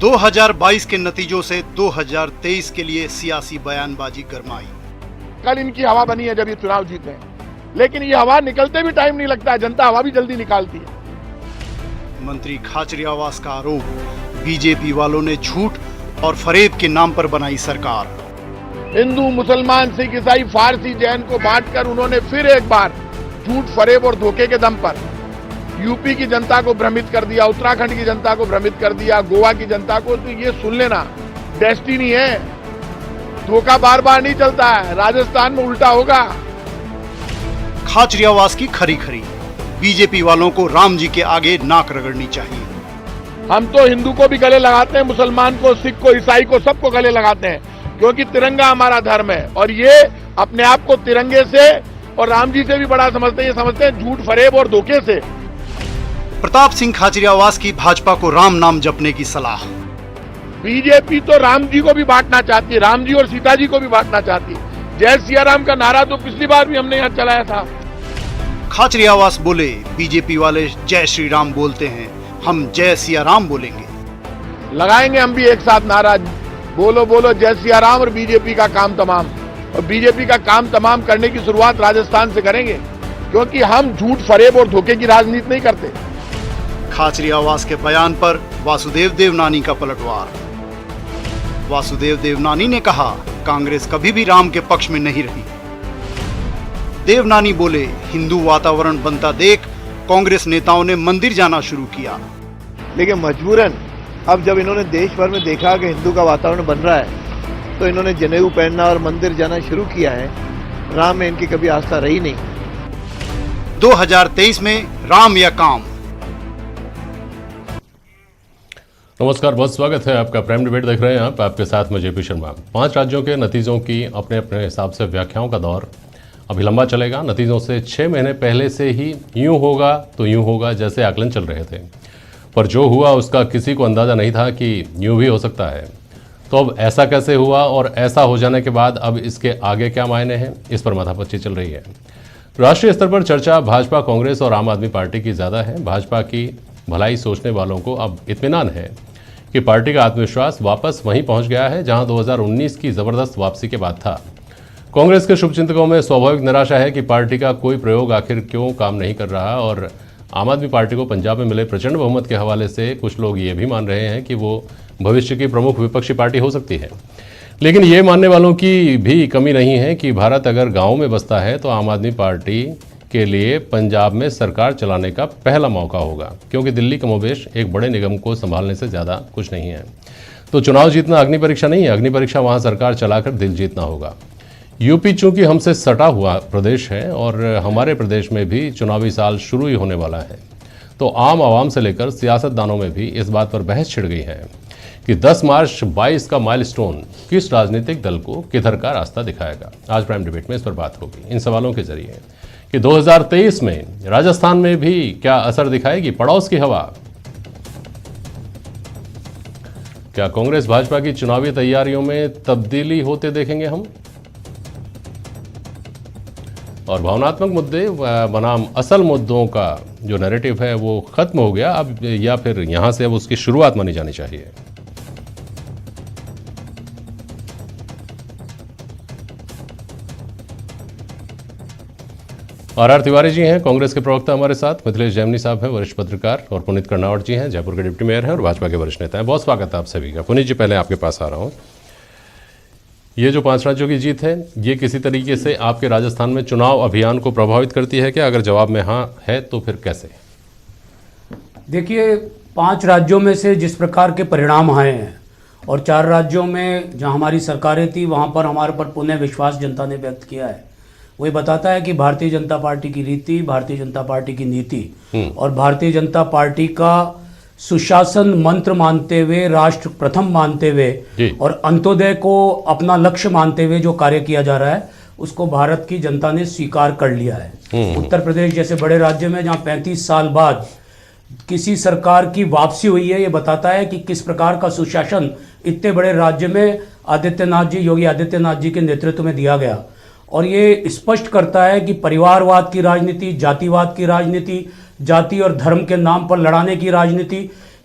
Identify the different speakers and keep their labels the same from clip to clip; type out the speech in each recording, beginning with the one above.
Speaker 1: 2022 के नतीजों से 2023 के लिए सियासी बयानबाजी गरमाई।
Speaker 2: कल इनकी हवा बनी है जब ये चुनाव जीते हैं, लेकिन ये हवा निकलते भी टाइम नहीं लगता है, जनता हवा भी जल्दी निकालती है।
Speaker 1: मंत्री खाचरियावास का आरोप, बीजेपी वालों ने झूठ और फरेब के नाम पर बनाई सरकार।
Speaker 2: हिंदू, मुसलमान, सिख, ईसाई, फारसी, जैन को बांटकर उन्होंने फिर एक बार झूठ, फरेब और धोखे के दम पर यूपी की जनता को भ्रमित कर दिया, उत्तराखंड की जनता को भ्रमित कर दिया, गोवा की जनता को। तो ये सुन लेना, डेस्टिनी है, धोखा बार बार नहीं चलता है, राजस्थान में उल्टा होगा।
Speaker 1: खाचरियावास की खरी खरी, बीजेपी वालों को राम जी के आगे नाक रगड़नी चाहिए।
Speaker 2: हम तो हिंदू को भी गले लगाते हैं, मुसलमान को, सिख को, ईसाई को, सबको गले लगाते हैं, क्योंकि तिरंगा हमारा धर्म है। और ये अपने आप को तिरंगे से और राम जी से भी बड़ा समझते हैं। ये समझते हैं झूठ, फरेब और धोखे से।
Speaker 1: प्रताप सिंह खाचरियावास की भाजपा को राम नाम जपने की सलाह।
Speaker 2: बीजेपी तो राम जी को भी बांटना चाहती है, राम जी और सीता जी को भी बांटना चाहती है। जय सिया राम का नारा तो पिछली बार भी हमने यहाँ चलाया था।
Speaker 1: खाचरियावास बोले, बीजेपी वाले जय श्री राम बोलते हैं, हम जय सिया राम बोलेंगे।
Speaker 2: लगाएंगे हम भी एक साथ नारा, बोलो बोलो जय सिया राम और बीजेपी का काम तमाम। और बीजेपी का काम तमाम करने की शुरुआत राजस्थान से करेंगे, क्योंकि हम झूठ, फरेब और धोखे की राजनीति नहीं करते।
Speaker 1: खाचरियावास के बयान पर वासुदेव देवनानी का पलटवार। वासुदेव देवनानी ने कहा, कांग्रेस कभी भी राम के पक्ष में नहीं रही। देवनानी बोले, हिंदू वातावरण बनता देख कांग्रेस नेताओं ने मंदिर जाना शुरू किया।
Speaker 3: लेकिन मजबूरन अब जब इन्होंने देश भर में देखा कि हिंदू का वातावरण बन रहा है, तो इन्होंने जनेऊ पहनना और मंदिर जाना शुरू किया है। राम में इनकी कभी आस्था रही नहीं।
Speaker 1: 2023 में राम या काम।
Speaker 4: नमस्कार, बहुत स्वागत है आपका। प्राइम डिबेट देख रहे हैं आप, आपके साथ मैं जेपी शर्मा। 5 राज्यों के नतीजों की अपने अपने हिसाब से व्याख्याओं का दौर अभी लंबा चलेगा। नतीजों से 6 महीने पहले से ही यूं होगा तो यूं होगा जैसे आकलन चल रहे थे, पर जो हुआ उसका किसी को अंदाज़ा नहीं था कि यूं भी हो सकता है। तो अब ऐसा कैसे हुआ, और ऐसा हो जाने के बाद अब इसके आगे क्या मायने हैं, इस पर माथापच्ची चल रही है। राष्ट्रीय स्तर पर चर्चा भाजपा, कांग्रेस और आम आदमी पार्टी की ज़्यादा है। भाजपा की भलाई सोचने वालों को अब इत्मीनान है कि पार्टी का आत्मविश्वास वापस वहीं पहुंच गया है जहां 2019 की ज़बरदस्त वापसी के बाद था। कांग्रेस के शुभचिंतकों में स्वाभाविक निराशा है कि पार्टी का कोई प्रयोग आखिर क्यों काम नहीं कर रहा, और आम आदमी पार्टी को पंजाब में मिले प्रचंड बहुमत के हवाले से कुछ लोग ये भी मान रहे हैं कि वो भविष्य की प्रमुख विपक्षी पार्टी हो सकती है। लेकिन ये मानने वालों की भी कमी नहीं है कि भारत अगर गाँव में बसता है तो आम आदमी पार्टी के लिए पंजाब में सरकार चलाने का पहला मौका होगा, क्योंकि दिल्ली कमोबेश एक बड़े निगम को संभालने से ज़्यादा कुछ नहीं है। तो चुनाव जीतना अग्नि परीक्षा नहीं है, अग्नि परीक्षा वहाँ सरकार चलाकर दिल जीतना होगा। यूपी चूंकि हमसे सटा हुआ प्रदेश है और हमारे प्रदेश में भी चुनावी साल शुरू ही होने वाला है, तो आम आवाम से लेकर सियासतदानों में भी इस बात पर बहस छिड़ गई है कि 10 मार्च 22 का माइलस्टोन किस राजनीतिक दल को किधर का रास्ता दिखाएगा। आज प्राइम डिबेट में इस पर बात होगी, इन सवालों के जरिए कि 2023 में राजस्थान में भी क्या असर दिखाएगी पड़ोस की हवा। क्या कांग्रेस भाजपा की चुनावी तैयारियों में तब्दीली होते देखेंगे हम, और भावनात्मक मुद्दे बनाम असल मुद्दों का जो नैरेटिव है वो खत्म हो गया अब, या फिर यहां से अब उसकी शुरुआत मानी जानी चाहिए। आर तिवारी जी हैं, कांग्रेस के प्रवक्ता हमारे साथ। मिथिलेश जैमिनी साहब हैं, वरिष्ठ पत्रकार। और पुनीत कर्नावट जी हैं, जयपुर के डिप्टी मेयर हैं और भाजपा के वरिष्ठ नेता हैं। बहुत स्वागत है आप सभी का। पुनीत जी, पहले आपके पास आ रहा हूं। ये जो 5 राज्यों की जीत है, ये किसी तरीके से आपके राजस्थान में चुनाव अभियान को प्रभावित करती है क्या? अगर जवाब में हाँ है तो फिर कैसे?
Speaker 5: देखिए, 5 राज्यों में से जिस प्रकार के परिणाम आए हैं, और 4 राज्यों में जहां हमारी सरकारें थी वहां पर हमारे पर पुनः विश्वास जनता ने व्यक्त किया है। वही बताता है कि भारतीय जनता पार्टी की रीति, भारतीय जनता पार्टी की नीति और भारतीय जनता पार्टी का सुशासन मंत्र मानते हुए, राष्ट्र प्रथम मानते हुए और अंत्योदय को अपना लक्ष्य मानते हुए जो कार्य किया जा रहा है, उसको भारत की जनता ने स्वीकार कर लिया है। उत्तर प्रदेश जैसे बड़े राज्य में जहाँ 35 साल बाद किसी सरकार की वापसी हुई है, ये बताता है कि किस प्रकार का सुशासन इतने बड़े राज्य में आदित्यनाथ जी, योगी आदित्यनाथ जी के नेतृत्व में दिया गया। और ये स्पष्ट करता है कि परिवारवाद की राजनीति, जातिवाद की राजनीति, जाति और धर्म के नाम पर लड़ाने की राजनीति,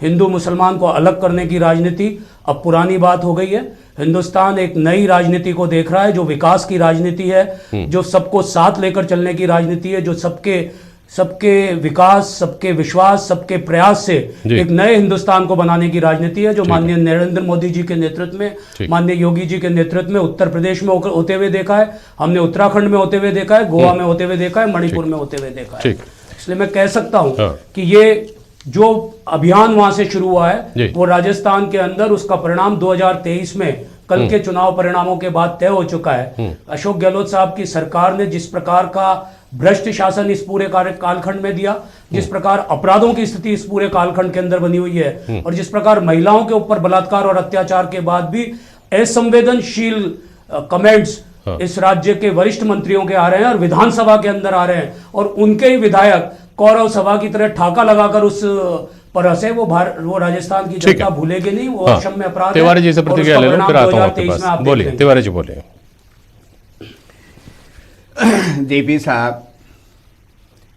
Speaker 5: हिंदू मुसलमान को अलग करने की राजनीति अब पुरानी बात हो गई है। हिंदुस्तान एक नई राजनीति को देख रहा है, जो विकास की राजनीति है, जो सबको साथ लेकर चलने की राजनीति है, जो सबके विकास, सबके विश्वास, सबके प्रयास से एक नए हिंदुस्तान को बनाने की राजनीति है, जो माननीय नरेंद्र मोदी जी के नेतृत्व में, माननीय योगी जी के नेतृत्व में उत्तर प्रदेश में होते हुए देखा है, हमने उत्तराखंड में होते हुए देखा है, गोवा में होते हुए देखा है, मणिपुर में होते हुए देखा है। इसलिए मैं कह सकता हूं कि ये जो अभियान वहां से शुरू हुआ है वो राजस्थान के अंदर उसका परिणाम 2023 में कल के चुनाव परिणामों के बाद तय हो चुका है। अशोक गहलोत साहब की सरकार ने जिस प्रकार का भ्रष्ट शासन इस पूरे कालखंड में दिया, जिस प्रकार अपराधों की स्थिति इस पूरे कालखंड के अंदर बनी हुई है, और जिस प्रकार महिलाओं के ऊपर बलात्कार और अत्याचार के बाद भी असंवेदनशील कमेंट्स इस राज्य के वरिष्ठ मंत्रियों के आ रहे हैं और विधानसभा के अंदर आ रहे हैं, और उनके ही विधायक कौरव सभा की तरह ठाका लगाकर उस पर हंसे, वो राजस्थान की जनता भूलेगी नहीं। वो अक्षम्य अपराध।
Speaker 4: तिवारी जी से प्रतिक्रिया ले लो, फिर आता हूं आपके पास। बोलिए तिवारी जी, बोलिए।
Speaker 6: जेपी साहब,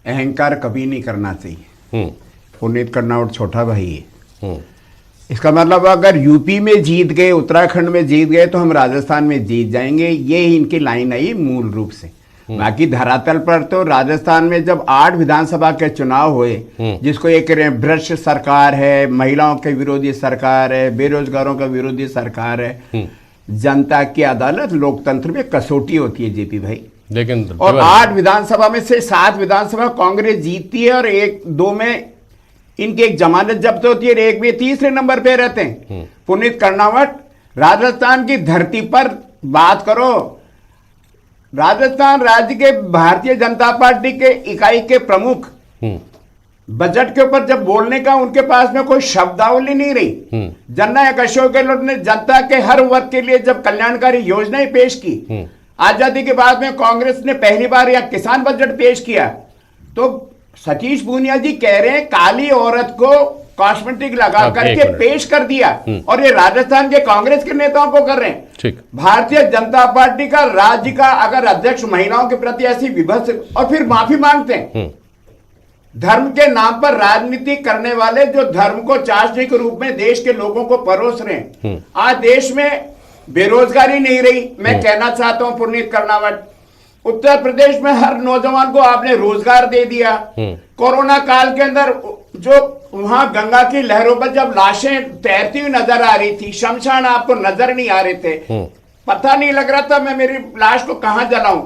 Speaker 6: अहंकार कभी नहीं करना चाहिए। पुनीत कर्नावट छोटा भाई है। इसका मतलब अगर यूपी में जीत गए, उत्तराखंड में जीत गए, तो हम राजस्थान में जीत जाएंगे, ये इनकी लाइन आई मूल रूप से। बाकी धरातल पर तो राजस्थान में जब 8 विधानसभा के चुनाव हुए, जिसको एक भ्रष्ट सरकार है, महिलाओं के विरोधी सरकार है, बेरोजगारों का विरोधी सरकार है, जनता की अदालत लोकतंत्र में कसौटी होती है जेपी भाई।
Speaker 4: लेकिन
Speaker 6: और 8 विधानसभा में से 7 विधानसभा कांग्रेस जीतती है, और 1-2 में इनकी एक जमानत जब्त होती है, और एक में तीसरे नंबर पे रहते हैं। पुनीत कर्नावट, राजस्थान की धरती पर बात करो। राजस्थान राज्य के भारतीय जनता पार्टी के इकाई के प्रमुख बजट के ऊपर जब बोलने का उनके पास में कोई शब्दावली नहीं रही। जननायक अशोक गहलोत ने जनता के हर वर्ग के लिए जब कल्याणकारी योजनाएं पेश की, आजादी के बाद में कांग्रेस ने पहली बार यह किसान बजट पेश किया, तो सतीश पूनिया जी कह रहे हैं काली औरत को कॉस्मेटिक लगा करके पेश कर दिया, और ये राजस्थान के कांग्रेस के नेताओं को कर रहे हैं। भारतीय जनता पार्टी का राज्य का अगर अध्यक्ष महिलाओं के प्रति ऐसी विभत्स, और फिर माफी मांगते हैं। धर्म के नाम पर राजनीति करने वाले जो धर्म को चाशनी के रूप में देश के लोगों को परोस रहे हैं। आज देश में बेरोजगारी नहीं रही। मैं कहना चाहता हूं पुनीत कर्नावट, उत्तर प्रदेश में हर नौजवान को आपने रोजगार दे दिया। कोरोना काल के अंदर जो वहां गंगा की लहरों पर जब लाशें तैरती हुई नजर आ रही थी, शमशान आपको नजर नहीं आ रहे थे, पता नहीं लग रहा था मैं मेरी लाश को कहां जलाऊं।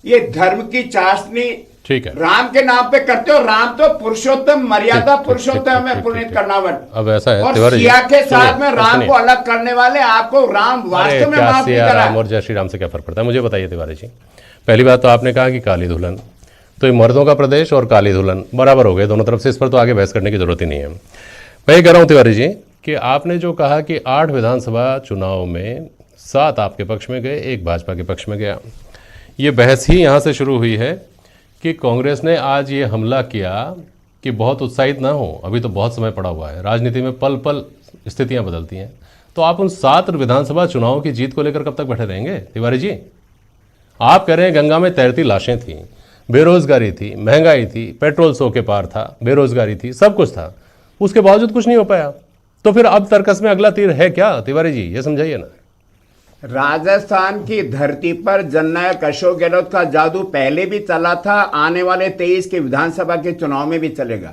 Speaker 6: ये धर्म की चाशनी राम के नाम पे करते हो। राम तो पुरुषोत्तम, मर्यादा पुरुषोत्तम है पुनीत कर्नावट।
Speaker 4: अब ऐसा है,
Speaker 6: और सिया के साथ में राम को अलग करने वाले आपको राम वास्तव में माफ नहीं करा।
Speaker 4: राम और जय श्री राम से क्या फर्क पड़ता है, मुझे बताइए तिवारी जी। पहली बात तो आपने कहा कि काली दुल्हन, तो ये मर्दों का प्रदेश और काली दुल्हन बराबर हो गए दोनों तरफ से, इस पर तो आगे बहस करने की जरूरत ही नहीं है। मैं ये कह रहा हूँ तिवारी जी कि आपने जो कहा कि 8 विधानसभा चुनाव में 7 आपके पक्ष में गए, 1 भाजपा के पक्ष में गया, ये बहस ही यहाँ से शुरू हुई है कि कांग्रेस ने आज ये हमला किया कि बहुत उत्साहित ना हो, अभी तो बहुत समय पड़ा हुआ है, राजनीति में पल पल स्थितियाँ बदलती हैं। तो आप उन 7 विधानसभा चुनाव की जीत को लेकर कब तक बैठे रहेंगे तिवारी जी? आप कह रहे हैं गंगा में तैरती लाशें थी, बेरोजगारी थी, महंगाई थी, पेट्रोल 100 के पार था, बेरोजगारी थी, सब कुछ था, उसके बावजूद कुछ नहीं हो पाया। तो फिर अब तर्कस में अगला तीर है क्या तिवारी जी, ये समझाइए ना।
Speaker 6: राजस्थान की धरती पर जननायक अशोक गहलोत का जादू पहले भी चला था, आने वाले 23 के विधानसभा के चुनाव में भी चलेगा।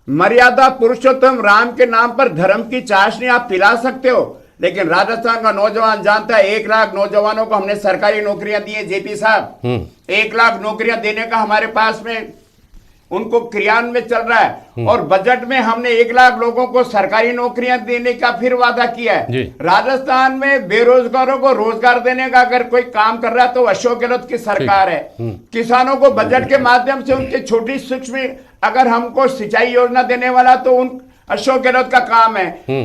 Speaker 6: मर्यादा पुरुषोत्तम राम के नाम पर धर्म की चाशनी आप पिला सकते हो, लेकिन राजस्थान का नौजवान जानता है 1 लाख नौजवानों को हमने सरकारी नौकरियां दी है जेपी साहब। 1 लाख नौकरियां देने का हमारे पास में उनको क्रियान्वयन चल रहा है, और बजट में हमने 1 लाख लोगों को सरकारी नौकरियां देने का फिर वादा किया है। राजस्थान में बेरोजगारों को रोजगार देने का अगर कोई काम कर रहा है तो अशोक गहलोत की सरकार है। किसानों को बजट के माध्यम से उनकी छोटी सूक्ष्म अगर हमको सिंचाई योजना देने वाला तो उन अशोक गहलोत का काम है।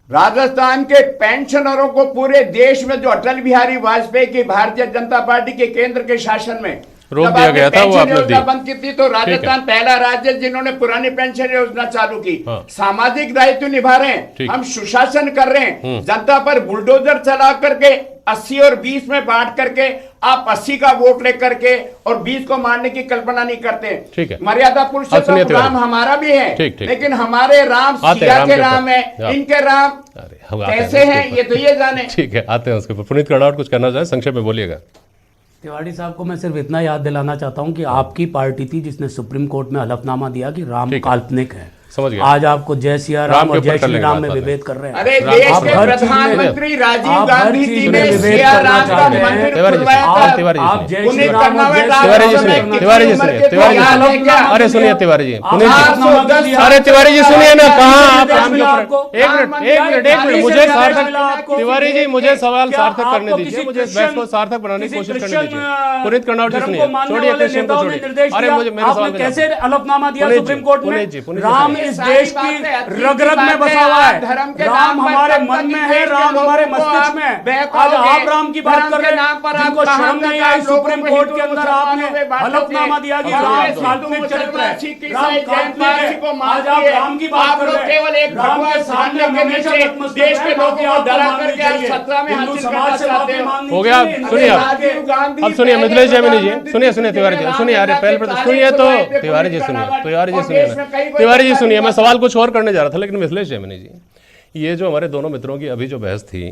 Speaker 6: राजस्थान के पेंशनरों को पूरे देश में जो अटल बिहारी वाजपेयी की भारतीय जनता पार्टी के केंद्र के शासन में
Speaker 4: रोक
Speaker 6: जब
Speaker 4: दिया
Speaker 6: आपने
Speaker 4: गया था, वो
Speaker 6: पेंशन
Speaker 4: आपने
Speaker 6: योजना
Speaker 4: दी।
Speaker 6: बंद की थी, तो राजस्थान पहला राज्य जिन्होंने पुरानी पेंशन योजना चालू की।
Speaker 4: हाँ।
Speaker 6: सामाजिक दायित्व निभा रहे हैं,
Speaker 4: ठीक।
Speaker 6: हम सुशासन कर रहे हैं, जनता पर बुलडोजर चला करके 80 और 20 में बांट करके आप 80 का वोट लेकर के और 20 को मारने की कल्पना नहीं करते।
Speaker 4: ठीक है।
Speaker 6: मर्यादा
Speaker 4: अब
Speaker 6: पुरुषोत्तम
Speaker 4: सुनिए तिवारी।
Speaker 6: राम हमारा भी है,
Speaker 4: ठीक, ठीक।
Speaker 6: लेकिन हमारे राम
Speaker 4: आते हैं
Speaker 6: सिया
Speaker 4: राम
Speaker 6: के
Speaker 4: के
Speaker 6: राम
Speaker 4: ऊपर।
Speaker 6: है,
Speaker 4: हाँ।
Speaker 6: इनके राम
Speaker 4: अरे हम आते हैं
Speaker 6: कैसे
Speaker 4: उसके
Speaker 6: हैं
Speaker 4: ऊपर।
Speaker 6: ये तो ये जाने।
Speaker 4: ठीक है, आते हैं उसके ऊपर। पुनीत कर्नावट कुछ कहना चाहे, संक्षेप में बोलिएगा।
Speaker 5: तिवारी साहब को मैं सिर्फ इतना याद दिलाना चाहता हूं कि आपकी पार्टी थी जिसने सुप्रीम कोर्ट में हलफनामा दिया कि राम
Speaker 4: ठीक है।
Speaker 5: काल्पनिक है।
Speaker 4: समझ गया।
Speaker 5: आज आपको जय सिया
Speaker 4: राम
Speaker 5: राम
Speaker 4: के
Speaker 5: और
Speaker 4: ऊपर
Speaker 5: जय
Speaker 4: कर
Speaker 5: श्री
Speaker 4: लेंगे
Speaker 5: राम
Speaker 4: बात
Speaker 5: में
Speaker 4: बाद में।
Speaker 5: विभेद कर रहे हैं।
Speaker 6: अरे
Speaker 4: राम-
Speaker 6: देश
Speaker 5: आप
Speaker 6: के
Speaker 5: हर चीज में-
Speaker 6: प्रधानमंत्री राजीव
Speaker 5: आप हर
Speaker 6: गांधी
Speaker 5: चीज
Speaker 6: जी
Speaker 5: में
Speaker 6: ने
Speaker 5: विभेद
Speaker 6: सिया
Speaker 5: करना
Speaker 6: राम का
Speaker 5: चाहते हैं।
Speaker 6: मंदिर
Speaker 4: तिवारी जी,
Speaker 6: खुलवाया
Speaker 4: तिवारी जी
Speaker 6: था।
Speaker 5: आप जय
Speaker 6: पुनीत
Speaker 5: श्री राम और
Speaker 6: कर्नावट
Speaker 5: जय
Speaker 6: आप
Speaker 4: तिवारी जी
Speaker 6: समय
Speaker 4: सुनिए,
Speaker 6: की
Speaker 4: तिवारी जी
Speaker 6: उम्र
Speaker 4: सुनिए,
Speaker 6: के
Speaker 4: तिवारी जी
Speaker 6: तो याद है क्या?
Speaker 4: अरे सुनिए तिवारी जी, पुनीत जी,
Speaker 6: 810
Speaker 4: अरे तिवारी जी सुनिए ना, कहाँ आप
Speaker 5: निर्देश
Speaker 4: राम के
Speaker 5: मिला
Speaker 4: ऊपर
Speaker 5: आपको?
Speaker 4: एक मिनट एक मिनट एक मिनट, मुझे सार्थक, तिवारी जी मुझे सवाल
Speaker 5: क्या
Speaker 4: सार्थक
Speaker 5: आपको
Speaker 4: करने दीजिए,
Speaker 5: किसी
Speaker 4: मुझे इस बहस को सार्थक बनाने की
Speaker 5: किसी
Speaker 4: कोशिश करने
Speaker 5: क्रिश्चियन,
Speaker 4: दीजिए। पुनीत कर्नावट जी
Speaker 5: धर्म
Speaker 4: सुनिए,
Speaker 5: को मानने
Speaker 4: छोड़िए
Speaker 5: वाले
Speaker 4: क्रिश्चियन को
Speaker 5: नेताओं ने
Speaker 4: छोड़िए।
Speaker 5: निर्देश
Speaker 4: अरे
Speaker 5: दिया,
Speaker 4: मुझे मेरे सवाल
Speaker 5: आपने
Speaker 4: का
Speaker 5: कैसे
Speaker 4: जवाब।
Speaker 5: हलफनामा दिया
Speaker 4: पुनीत
Speaker 5: सुप्रीम
Speaker 4: जी,
Speaker 5: कोर्ट
Speaker 4: पुनीत जी,
Speaker 5: में?
Speaker 4: पुनीत जी
Speaker 5: राम
Speaker 4: सुनिए।
Speaker 5: इस देश की रग रग में बसा हुआ है,
Speaker 6: धर्म के
Speaker 5: राम
Speaker 6: नाम पर
Speaker 5: हमारे
Speaker 6: तब
Speaker 5: मन
Speaker 6: तक
Speaker 5: में
Speaker 6: इस
Speaker 5: है,
Speaker 6: देश के
Speaker 5: राम
Speaker 6: लोगों
Speaker 5: हमारे
Speaker 6: को
Speaker 5: मस्तिष्क
Speaker 6: आप
Speaker 5: में है।
Speaker 6: बहकाओगे।
Speaker 5: आज आप राम की बात
Speaker 6: धर्म
Speaker 5: कर
Speaker 6: के
Speaker 5: रहे
Speaker 6: नाम पर
Speaker 5: हैं,
Speaker 6: आप
Speaker 5: जिनको
Speaker 6: कहां
Speaker 5: शर्म
Speaker 6: तक
Speaker 5: नहीं
Speaker 6: आप
Speaker 5: आई
Speaker 6: लोगों
Speaker 5: सुप्रीम
Speaker 6: को
Speaker 5: कोर्ट
Speaker 6: हिंदू
Speaker 5: के अंदर
Speaker 6: मुसलमानों
Speaker 5: आपने
Speaker 6: में बांटोगे।
Speaker 5: हलफनामा दिया कि
Speaker 6: और
Speaker 5: राम
Speaker 6: हिंदू
Speaker 5: काल्पनिक चरित्र है,
Speaker 6: सिख
Speaker 5: राम
Speaker 6: ईसाई जैन
Speaker 5: काल्पनिक
Speaker 6: पारसी को
Speaker 5: है।
Speaker 6: मानते
Speaker 5: आज आप
Speaker 6: हैं।
Speaker 5: राम की बात
Speaker 6: आप
Speaker 5: कर
Speaker 6: लोग
Speaker 5: रहे हैं,
Speaker 6: केवल एक
Speaker 5: राम
Speaker 6: भगवान
Speaker 5: के सामने
Speaker 6: सामने के
Speaker 5: हमेशा
Speaker 6: नीचे
Speaker 5: नतमस्तक
Speaker 6: देश
Speaker 5: हैं,
Speaker 6: के लोगों
Speaker 5: माफी
Speaker 6: को
Speaker 5: आपको
Speaker 6: डरा
Speaker 5: मांगनी
Speaker 6: करके आज
Speaker 5: चाहिए।
Speaker 6: सत्ता में
Speaker 5: हिंदू
Speaker 6: हासिल
Speaker 5: समाज
Speaker 6: करना
Speaker 5: से
Speaker 6: चाहते
Speaker 5: माफी
Speaker 6: हो।
Speaker 5: मांगनी
Speaker 4: हो गया,
Speaker 5: चाहिए।
Speaker 4: अब सुनिए आप।
Speaker 6: राजीव गांधी
Speaker 4: अब सुनिए
Speaker 6: पहले
Speaker 4: मिथिलेश जैमिनी जी,
Speaker 6: प्रधानमंत्री
Speaker 4: सुनिए सुनिए
Speaker 6: थे,
Speaker 4: तिवारी जी,
Speaker 6: राम
Speaker 4: सुनिए, अरे
Speaker 6: लला
Speaker 4: पहले
Speaker 6: के ताले
Speaker 4: सुनिए तो
Speaker 6: खुलवाए थे
Speaker 4: तिवारी जी
Speaker 6: पुनीत
Speaker 4: सुनिए,
Speaker 6: कर्नावट।
Speaker 4: तिवारी जी
Speaker 6: और
Speaker 4: सुनिए
Speaker 6: देश में कई
Speaker 4: तिवारी जी
Speaker 6: कोई
Speaker 4: सुनिए, मैं
Speaker 6: बात
Speaker 4: सवाल कुछ और करने जा रहा था, लेकिन मिथिलेश जैमिनी जी, ये जो हमारे दोनों मित्रों की अभी जो बहस थी,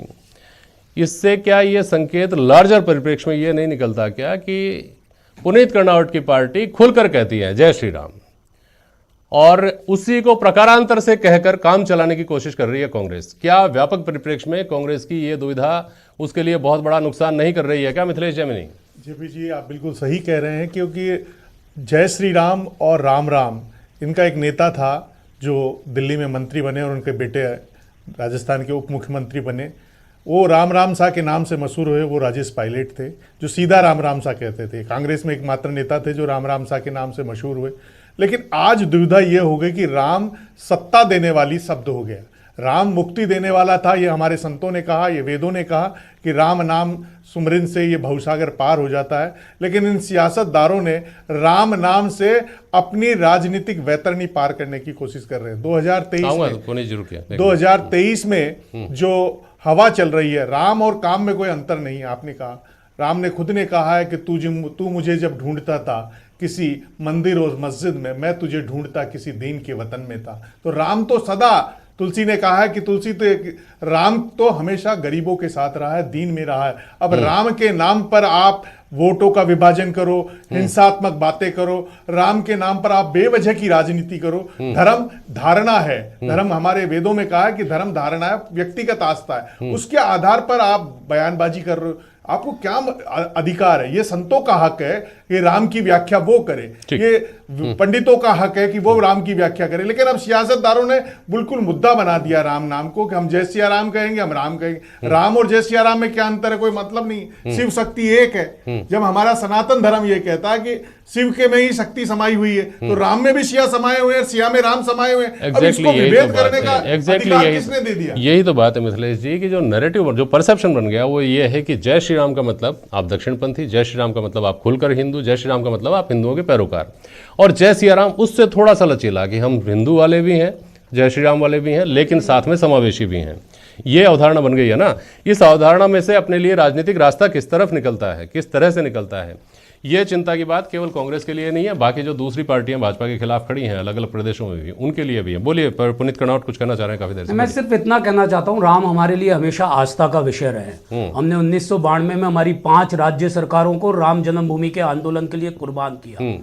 Speaker 4: इससे क्या ये संकेत लार्जर परिप्रेक्ष्य में ये नहीं निकलता क्या कि पुनीत कर्नावट की पार्टी खुलकर कहती है जय श्री राम, और उसी को प्रकारांतर से कहकर काम चलाने की कोशिश कर रही है कांग्रेस? क्या व्यापक परिप्रेक्ष्य में कांग्रेस की ये दुविधा उसके लिए बहुत बड़ा नुकसान नहीं कर रही है क्या, मिथिलेश जैमिनी?
Speaker 7: जेपी जी, आप बिल्कुल सही कह रहे हैं, क्योंकि जय श्री राम और राम राम, इनका एक नेता था जो दिल्ली में मंत्री बने और उनके बेटे राजस्थान के उप मुख्यमंत्री बने। वो राम राम सा के नाम से मशहूर हुए। वो राजेश पायलट थे जो सीधा राम राम सा कहते थे। कांग्रेस में एकमात्र नेता थे जो राम राम सा के नाम से मशहूर हुए। लेकिन आज दुविधा ये हो गई कि राम सत्ता देने वाली शब्द हो गया, राम मुक्ति देने वाला था। ये हमारे संतों ने कहा, ये वेदों ने कहा कि राम नाम सुमरन से ये भवसागर पार हो जाता है। लेकिन इन सियासतदारों ने राम नाम से अपनी राजनीतिक वैतरणी पार करने की कोशिश कर रहे हैं। 2023 में जो हवा चल रही है, राम और काम में कोई अंतर नहीं है। आपने कहा, राम ने खुद ने कहा है कि तू मुझे जब ढूंढता था किसी मंदिर और मस्जिद में, मैं तुझे ढूंढता किसी दीन के वतन में था। तो राम तो सदा, तुलसी ने कहा है कि राम तो हमेशा गरीबों के साथ रहा है, दीन में रहा है। अब राम के नाम पर आप वोटों का विभाजन करो, हिंसात्मक बातें करो, राम के नाम पर आप बेवजह की राजनीति करो। धर्म धारणा है, धर्म हमारे वेदों में कहा है कि धर्म धारणा है, व्यक्तिगत आस्था है, उसके आधार पर आप बयानबाजी कर रहे हो। आपको क्या अधिकार है? ये संतों का हक है कि राम की व्याख्या वो करे, ये पंडितों का हक है कि वो राम की व्याख्या करें। लेकिन अब सियासतदारों ने बिल्कुल मुद्दा बना दिया राम नाम को कि हम जय सिया राम कहेंगे, हम राम कहेंगे। राम और जय सिया राम में क्या अंतर है? कोई मतलब नहीं। शिव शक्ति एक है। जब हमारा सनातन धर्म ये कहता है कि शिव के में ही शक्ति समाई हुई है, तो राम में भी सिया समाये हुए हैं, सिया में राम समाये हुए हैं। अब इसको विभेद करने का अधिकार किसने दे दिया?
Speaker 4: यही तो बात है मिथिलेश जी की जो नैरेटिव, जो परसेप्शन बन गया वो ये है कि जय श्री राम का मतलब आप दक्षिणपंथी, जय श्री राम का मतलब आप खुलकर हिंदू, जय श्री राम का मतलब आप हिंदुओं के पैरोकार, और जय सिया राम उससे थोड़ा सा लचीला कि हम हिंदू वाले भी हैं, जय श्री राम वाले भी हैं, लेकिन साथ में समावेशी भी हैं। ये अवधारणा बन गई है ना। इस अवधारणा में से अपने लिए राजनीतिक रास्ता किस तरफ निकलता है, किस तरह से निकलता है, ये चिंता की बात केवल कांग्रेस के लिए नहीं है, बाकी जो दूसरी पार्टियां भाजपा के खिलाफ खड़ी हैं अलग अलग प्रदेशों में भी, उनके लिए भी है। बोलिए पुनीत कर्नावट, कुछ कहना चाह रहे हैं काफी देर से।
Speaker 5: मैं सिर्फ इतना कहना चाहता हूँ, राम हमारे लिए हमेशा आस्था का विषय रहे। हमने 1992 में हमारी 5 राज्य सरकारों को राम जन्मभूमि के आंदोलन के लिए कुर्बान किया।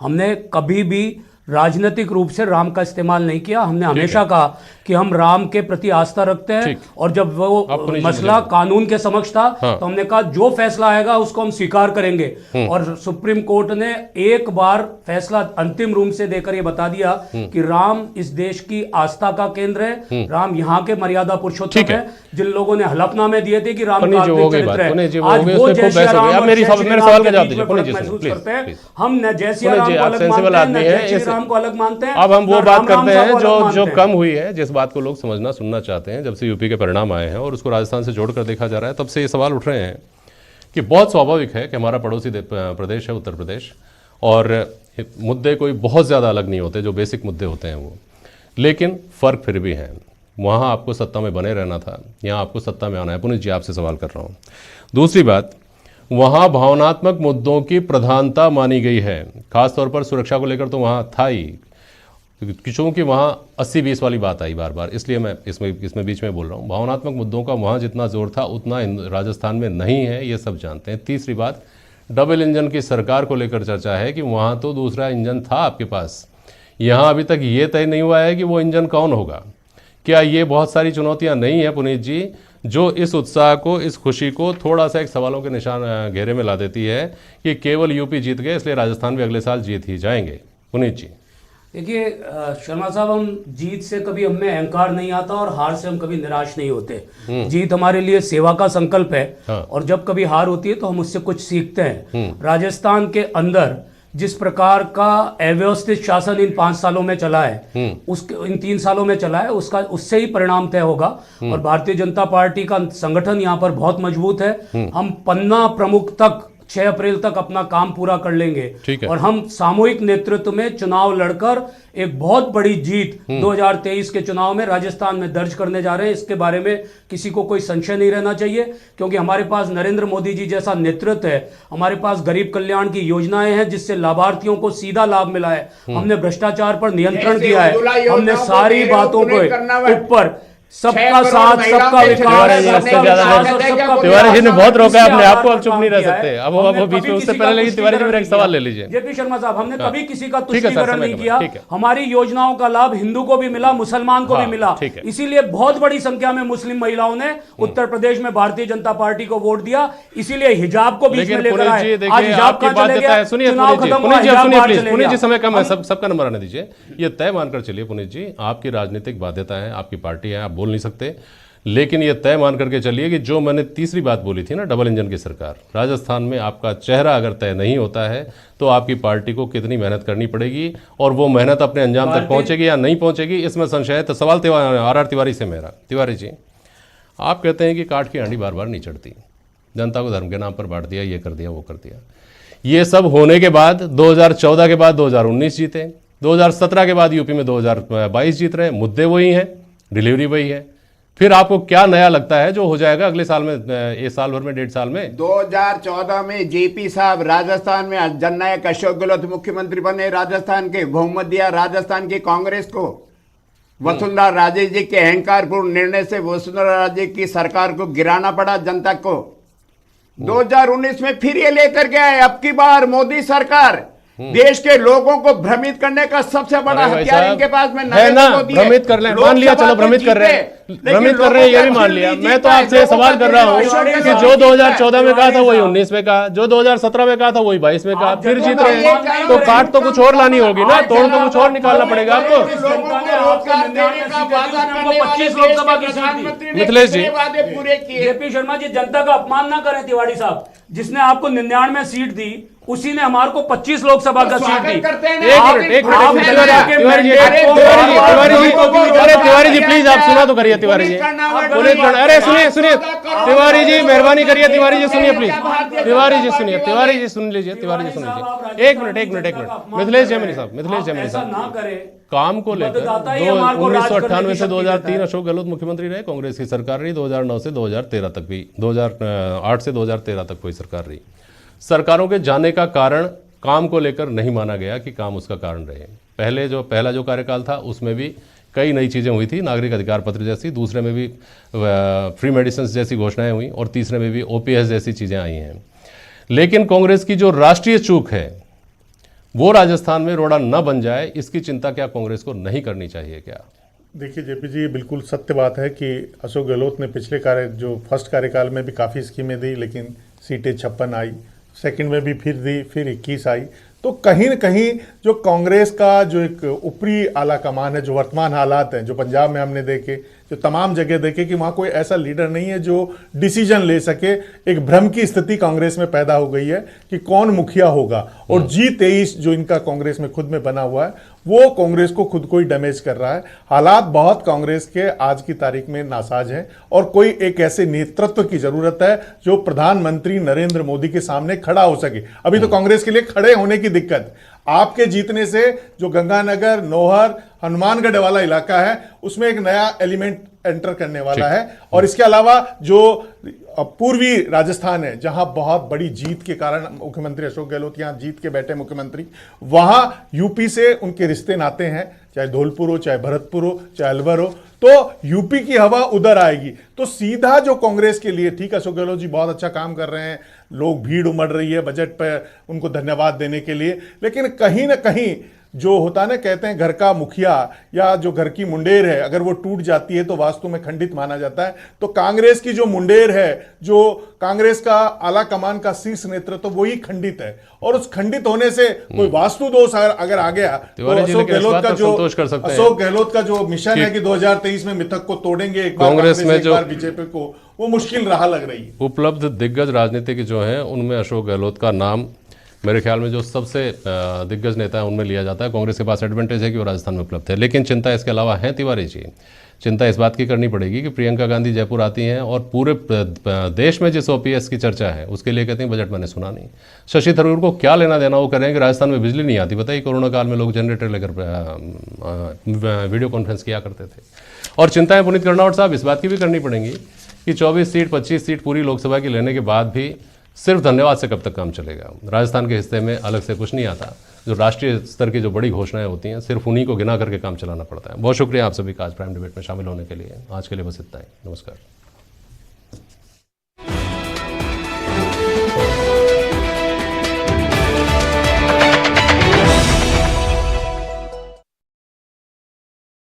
Speaker 5: हमने कभी भी राजनीतिक रूप से राम का इस्तेमाल नहीं किया। हमने हमेशा कहा कि हम राम के प्रति आस्था रखते हैं, और जब वो मसला कानून के समक्ष था तो हमने कहा जो फैसला आएगा उसको हम स्वीकार करेंगे। और सुप्रीम कोर्ट ने एक बार फैसला अंतिम रूप से देकर ये बता दिया कि राम इस देश की आस्था का केंद्र है, राम यहाँ के मर्यादा पुरुषोत्तम है। जिन लोगों ने हलफनामे दिए थे कि राम काल्पनिक चरित्र है, आज वो जय श्री राम और जय श्री राम के बीच में फर्क महसूस करते हैं। हम न जय श्री राम को अलग मानते हैं, न जय श्री राम को अलग मानते हैं।
Speaker 4: अब हम वो बात करते हैं जो कम हुई है, जिस बात को लोग समझना सुनना चाहते हैं। जब से यूपी के परिणाम आए हैं और उसको राजस्थान से जोड़कर देखा जा रहा है, तब से ये सवाल उठ रहे हैं कि बहुत स्वाभाविक है कि हमारा पड़ोसी प्रदेश है उत्तर प्रदेश, और मुद्दे कोई बहुत ज़्यादा अलग नहीं होते, जो बेसिक मुद्दे होते हैं वो, लेकिन फ़र्क फिर भी है। वहाँ आपको सत्ता में बने रहना था, यहाँ आपको सत्ता में आना है। पुनीत जी, आपसे सवाल कर रहा हूँ। दूसरी बात, वहाँ भावनात्मक मुद्दों की प्रधानता मानी गई है, खासतौर पर सुरक्षा को लेकर तो वहाँ था ही, क्योंकि वहाँ 80-20 वाली बात आई बार बार, इसलिए मैं इसमें बीच में बोल रहा हूँ। भावनात्मक मुद्दों का वहाँ जितना जोर था उतना राजस्थान में नहीं है, ये सब जानते हैं। तीसरी बात, डबल इंजन की सरकार को लेकर चर्चा है कि वहाँ तो दूसरा इंजन था आपके पास, यहाँ अभी तक ये तय नहीं हुआ है कि वो इंजन कौन होगा। क्या ये बहुत सारी चुनौतियाँ नहीं है पुनीत जी, जो इस उत्साह को, इस खुशी को थोड़ा सा एक सवालों के निशान घेरे में ला देती है कि केवल यूपी जीत गए इसलिए राजस्थान भी अगले साल जीत ही जाएंगे? पुनीत जी
Speaker 5: देखिए शर्मा साहब, हम जीत से कभी हमें अहंकार नहीं आता और हार से हम कभी निराश नहीं होते। जीत हमारे लिए सेवा का संकल्प है।
Speaker 4: हाँ।
Speaker 5: और जब कभी हार होती है तो हम उससे कुछ सीखते हैं। राजस्थान के अंदर जिस प्रकार का अव्यवस्थित शासन इन 5 सालों में चला है, उसके इन 3 सालों में चला है, उससे ही परिणाम तय होगा। और भारतीय जनता पार्टी का संगठन यहाँ पर बहुत मजबूत है। हम पन्ना प्रमुख तक 6 अप्रैल तक अपना काम पूरा कर लेंगे और हम सामूहिक नेतृत्व में चुनाव लड़कर एक बहुत बड़ी जीत 2023 के चुनाव में राजस्थान में दर्ज करने जा रहे हैं। इसके बारे में किसी को कोई संशय नहीं रहना चाहिए, क्योंकि हमारे पास नरेंद्र मोदी जी जैसा नेतृत्व है, हमारे पास गरीब कल्याण की योजनाएं हैं जिससे लाभार्थियों को सीधा लाभ मिला है, हमने भ्रष्टाचार पर नियंत्रण किया है, हमने सारी बातों को ऊपर सबका साथ सबका विकास।
Speaker 4: तिवारी जी ने बहुत रोका है अपने आप को, अब चुप नहीं रह सकते। अब वो बीच में, उससे पहले लेकिन तिवारी जी मेरा एक सवाल ले लीजिए।
Speaker 5: जेपी शर्मा साहब, हमने कभी किसी का तुष्टीकरण नहीं किया। हमारी योजनाओं का लाभ हिंदू को भी मिला, मुसलमान को भी मिला। इसीलिए बहुत बड़ी संख्या में मुस्लिम महिलाओं ने उत्तर प्रदेश में भारतीय जनता पार्टी को वोट दिया। इसीलिए हिजाब को बीच में लेकर आए। आज हिजाब का चले गया, चुनाव खत्म हुआ, हिजाब बाहर चले गया।
Speaker 4: पुनीत जी समय कम है, सबका नंबर आने दीजिए। ये तय मानकर चलिए पुनीत जी, आपकी राजनीतिक बाध्यता है, आपकी पार्टी है, आप बोल नहीं सकते, लेकिन ये तय मान करके चलिए कि जो मैंने तीसरी बात बोली थी ना, डबल इंजन की सरकार, राजस्थान में आपका चेहरा अगर तय नहीं होता है तो आपकी पार्टी को कितनी मेहनत करनी पड़ेगी और वो मेहनत अपने अंजाम तक पहुंचेगी या नहीं पहुंचेगी, इसमें संशय है। तो सवाल आर तिवारी से मेरा। तिवारी जी, आप कहते हैं कि काठ की हांडी बार बार नहीं चढ़ती, जनता को धर्म के नाम पर बांट दिया, ये कर दिया, वो कर दिया। ये सब होने के बाद 2014 के बाद 2019 जीते, 2017 के बाद यूपी में 2022 जीत रहे, मुद्दे वही हैं, डिलीवरी वही है। फिर आपको क्या नया लगता है जो हो जाएगा अगले साल में, एक साल भर में, 1.5 साल में?
Speaker 6: 2014 में जेपी साहब राजस्थान में जननायक अशोक गहलोत मुख्यमंत्री बने, राजस्थान के बहुमत दिया राजस्थान की कांग्रेस को। वसुंधरा राजे जी के अहंकारपूर्ण निर्णय से वसुंधरा राजे की सरकार को गिराना पड़ा जनता को। 2019 में फिर ये लेकर के आए, अब की बार मोदी सरकार देश के लोगों को भ्रमित करने का सबसे बड़ा हथियार इनके पास में
Speaker 4: है ना। भ्रमित कर ले, मान लिया, चलो भ्रमित कर रहे हैं, भ्रमित कर रहे हैं, ये भी मान लिया। मैं तो आपसे सवाल कर रहा हूँ कि जो 2014 में कहा था वही 19 में कहा, जो 2017 में कहा था वही 22 में कहा, फिर जीत रहे हैं। तो काट तो कुछ और लानी होगी ना, तोड़ तो कुछ और निकालना पड़ेगा आपको। मिथिलेश जी,
Speaker 5: जेपी शर्मा जी, जनता का अपमान ना करें। तिवारी साहब, जिसने आपको 99 सीट दी उसी ने हमारे को 25 लोकसभा का सीट दी।
Speaker 4: तिवारी जी प्लीज आप सुना तो करिए। तिवारी जी, अरे सुनिए तिवारी जी, मेहरबानी करिए। तिवारी जी सुनिए प्लीज, तिवारी जी सुनिए, तिवारी जी सुन लीजिए, तिवारी जी सुन लीजिए। एक मिनट। मिथिलेश जैमिनी साहब
Speaker 5: ना करें।
Speaker 4: काम को लेकर 1998 से 2003 अशोक गहलोत मुख्यमंत्री रहे, कांग्रेस की सरकार रही, 2009 से 2013 तक भी, 2008 से 2013 तक कोई सरकार रही। सरकारों के जाने का कारण काम को लेकर नहीं माना गया कि काम उसका कारण रहे। पहला जो कार्यकाल था उसमें भी कई नई चीज़ें हुई थी, नागरिक अधिकार पत्र जैसी, दूसरे में भी फ्री मेडिसिन जैसी घोषणाएं हुई और तीसरे में भी ओपीएस जैसी चीज़ें आई हैं। लेकिन कांग्रेस की जो राष्ट्रीय चूक है वो राजस्थान में रोड़ा न बन जाए, इसकी चिंता क्या कांग्रेस को नहीं करनी चाहिए क्या?
Speaker 7: देखिए जेपी जी, बिल्कुल सत्य बात है कि अशोक गहलोत ने पिछले जो फर्स्ट कार्यकाल में भी काफ़ी स्कीमें दी, लेकिन सीटें 56 आई, सेकंड में भी फिर दी, फिर 21 आई। तो कहीं न कहीं जो कांग्रेस का जो एक ऊपरी आला कमान है, जो वर्तमान हालात हैं, जो पंजाब में हमने देखे, जो तमाम जगह देखे कि वहां कोई ऐसा लीडर नहीं है जो डिसीजन ले सके। एक भ्रम की स्थिति कांग्रेस में पैदा हो गई है कि कौन मुखिया होगा, और G23 जो इनका कांग्रेस में खुद में बना हुआ है वो कांग्रेस को खुद को ही डैमेज कर रहा है। हालात बहुत कांग्रेस के आज की तारीख में नासाज हैं और कोई एक ऐसे नेतृत्व की जरूरत है जो प्रधानमंत्री नरेंद्र मोदी के सामने खड़ा हो सके। अभी तो कांग्रेस के लिए खड़े होने की दिक्कत, आपके जीतने से जो गंगानगर, नौहर, हनुमानगढ़ वाला इलाका है उसमें एक नया एलिमेंट एंटर करने वाला है। और इसके अलावा जो पूर्वी राजस्थान है जहां बहुत बड़ी जीत के कारण मुख्यमंत्री अशोक गहलोत यहां जीत के बैठे मुख्यमंत्री, वहां यूपी से उनके रिश्ते नाते हैं, चाहे धौलपुर हो, चाहे भरतपुर हो, चाहे अलवर हो, तो यूपी की हवा उधर आएगी। तो सीधा जो कांग्रेस के लिए, ठीक, अशोक गहलोत जी बहुत अच्छा काम कर रहे हैं, लोग भीड़ उमड़ रही है बजट पर उनको धन्यवाद देने के लिए, लेकिन कहीं ना कहीं जो होता है ना, कहते हैं घर का मुखिया या जो घर की मुंडेर है अगर वो टूट जाती है तो वास्तु में खंडित माना जाता है। तो कांग्रेस की जो मुंडेर है, जो कांग्रेस का आला कमान का शीर्ष नेतृत्व, तो वही खंडित है, और उस खंडित होने से कोई वास्तु दोष अगर आ गया तो अशोक गहलोत का जो मिशन है कि 2023 में मिथक को तोड़ेंगे एक बार
Speaker 4: कांग्रेस में, जो
Speaker 7: बीजेपी को, वो मुश्किल राह लग रही है।
Speaker 4: उपलब्ध दिग्गज राजनीतिक जो हैं उनमें अशोक गहलोत का नाम मेरे ख्याल में जो सबसे दिग्गज नेता है उनमें लिया जाता है। कांग्रेस के पास एडवांटेज है कि वो राजस्थान में उपलब्ध है, लेकिन चिंता इसके अलावा है तिवारी जी, चिंता इस बात की करनी पड़ेगी कि प्रियंका गांधी जयपुर आती हैं और पूरे देश में जिस OPS की चर्चा है उसके लिए कहते हैं बजट मैंने सुना नहीं। शशि थरूर को क्या लेना देना वो करें कि राजस्थान में बिजली नहीं आती। बताइए, कोरोना काल में लोग जनरेटर लेकर वीडियो कॉन्फ्रेंस किया करते थे। और चिंताएं पुनीत कर्नावट साहब इस बात की भी करनी पड़ेंगी कि 24 सीट 25 सीट पूरी लोकसभा की लेने के बाद भी सिर्फ धन्यवाद से कब तक काम चलेगा। राजस्थान के हिस्से में अलग से कुछ नहीं आता। जो राष्ट्रीय स्तर की जो बड़ी घोषणाएं होती हैं सिर्फ उन्हीं को गिना करके काम चलाना पड़ता है। बहुत शुक्रिया आप सभी का आज प्राइम डिबेट में शामिल होने के लिए। आज के लिए बस इतना ही, नमस्कार।